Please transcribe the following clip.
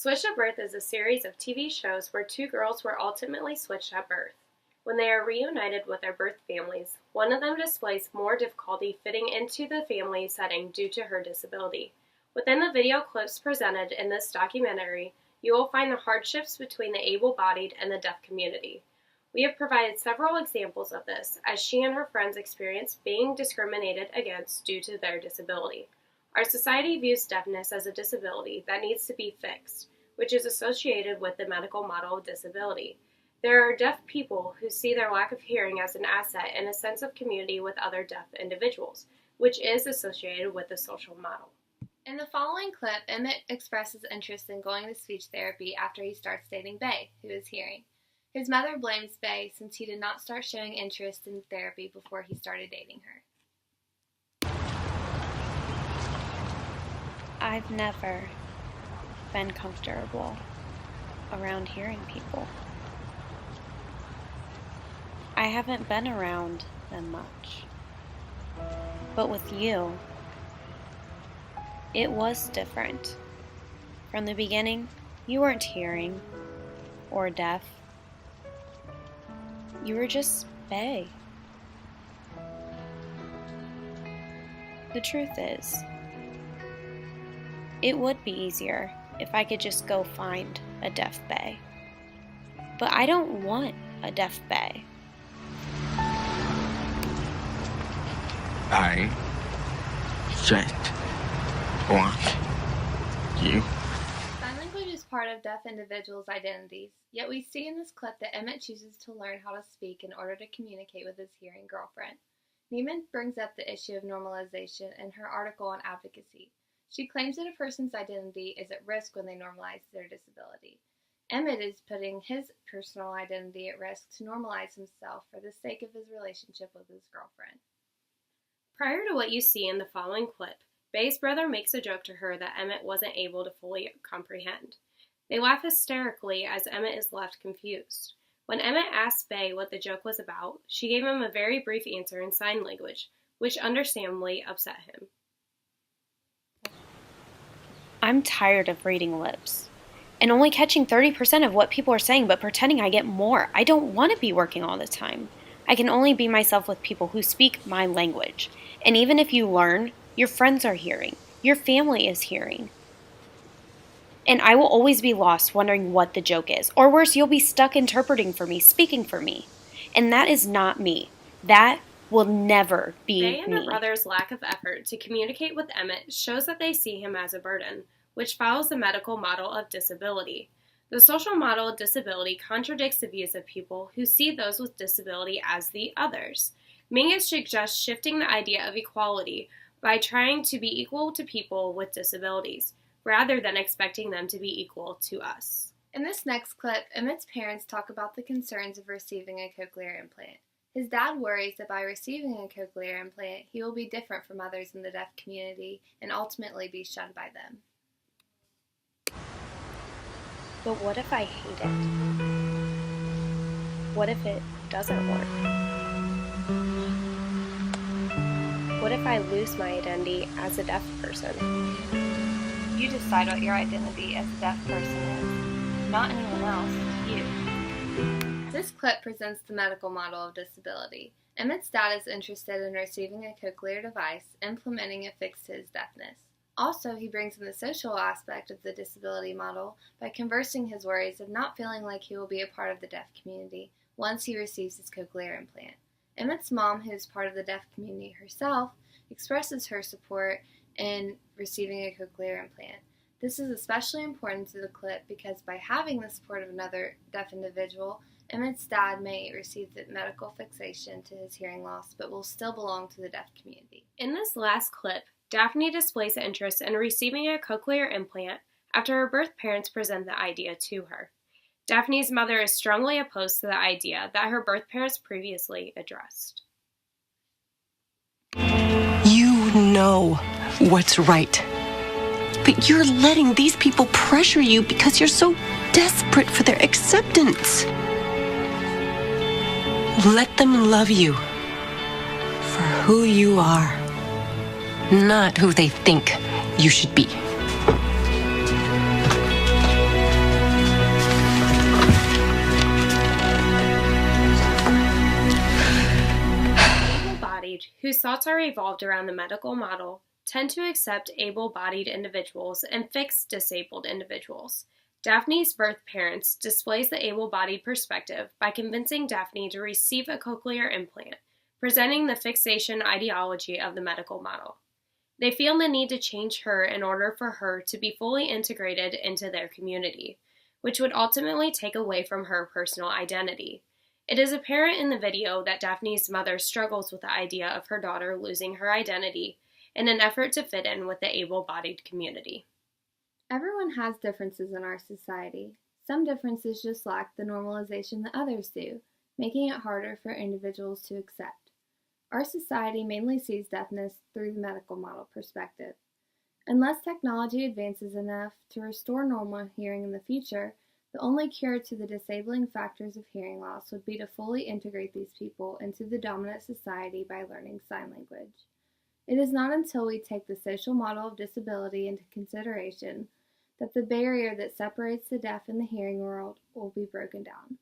Switched at Birth is a series of TV shows where two girls were ultimately switched at birth. When they are reunited with their birth families, one of them displays more difficulty fitting into the family setting due to her disability. Within the video clips presented in this documentary, you will find the hardships between the able-bodied and the deaf community. We have provided several examples of this, as she and her friends experienced being discriminated against due to their disability. Our society views deafness as a disability that needs to be fixed, which is associated with the medical model of disability. There are deaf people who see their lack of hearing as an asset and a sense of community with other deaf individuals, which is associated with the social model. In the following clip, Emmett expresses interest in going to speech therapy after he starts dating Bay, who is hearing. His mother blames Bay since he did not start showing interest in therapy before he started dating her. I've never been comfortable around hearing people. I haven't been around them much. But with you, it was different. From the beginning, you weren't hearing or deaf. You were just Bay. The truth is, it would be easier if I could just go find a deaf Bay. But I don't want a deaf Bay. I just want you. Sign language is part of deaf individuals' identities, yet we see in this clip that Emmett chooses to learn how to speak in order to communicate with his hearing girlfriend. Neiman brings up the issue of normalization in her article on advocacy. She claims that a person's identity is at risk when they normalize their disability. Emmett is putting his personal identity at risk to normalize himself for the sake of his relationship with his girlfriend. Prior to what you see in the following clip, Bay's brother makes a joke to her that Emmett wasn't able to fully comprehend. They laugh hysterically as Emmett is left confused. When Emmett asked Bay what the joke was about, she gave him a very brief answer in sign language, which understandably upset him. I'm tired of reading lips and only catching 30% of what people are saying but pretending I get more. I don't want to be working all the time. I can only be myself with people who speak my language. And even if you learn, your friends are hearing. Your family is hearing. And I will always be lost wondering what the joke is. Or worse, you'll be stuck interpreting for me, speaking for me. And that is not me. That will never be Bay and me. her brother's lack of effort to communicate with Emmett shows that they see him as a burden, which follows the medical model of disability. The social model of disability contradicts the views of people who see those with disability as the others. Mingus suggests shifting the idea of equality by trying to be equal to people with disabilities, rather than expecting them to be equal to us. In this next clip, Emmett's parents talk about the concerns of receiving a cochlear implant. His dad worries that by receiving a cochlear implant, he will be different from others in the deaf community and ultimately be shunned by them. But what if I hate it? What if it doesn't work? What if I lose my identity as a deaf person? You decide what your identity as a deaf person is, not anyone else, you. This clip presents the medical model of disability. Emmett's dad is interested in receiving a cochlear device, implementing a fix to his deafness. Also, he brings in the social aspect of the disability model by conversing his worries of not feeling like he will be a part of the deaf community once he receives his cochlear implant. Emmett's mom, who is part of the deaf community herself, expresses her support in receiving a cochlear implant. This is especially important to the clip because by having the support of another deaf individual, Emmett's dad may receive the medical fixation to his hearing loss but will still belong to the deaf community. In this last clip, Daphne displays interest in receiving a cochlear implant after her birth parents present the idea to her. Daphne's mother is strongly opposed to the idea that her birth parents previously addressed. You know what's right, but you're letting these people pressure you because you're so desperate for their acceptance. Let them love you for who you are, not who they think you should be. whose thoughts are evolved around the medical model, tend to accept able-bodied individuals and fix disabled individuals. Daphne's birth parents displays the able-bodied perspective by convincing Daphne to receive a cochlear implant, presenting the fixation ideology of the medical model. They feel the need to change her in order for her to be fully integrated into their community, which would ultimately take away from her personal identity. It is apparent in the video that Daphne's mother struggles with the idea of her daughter losing her identity in an effort to fit in with the able-bodied community. Everyone has differences in our society. Some differences just lack the normalization that others do, making it harder for individuals to accept. Our society mainly sees deafness through the medical model perspective. Unless technology advances enough to restore normal hearing in the future, the only cure to the disabling factors of hearing loss would be to fully integrate these people into the dominant society by learning sign language. It is not until we take the social model of disability into consideration that the barrier that separates the deaf and the hearing world will be broken down.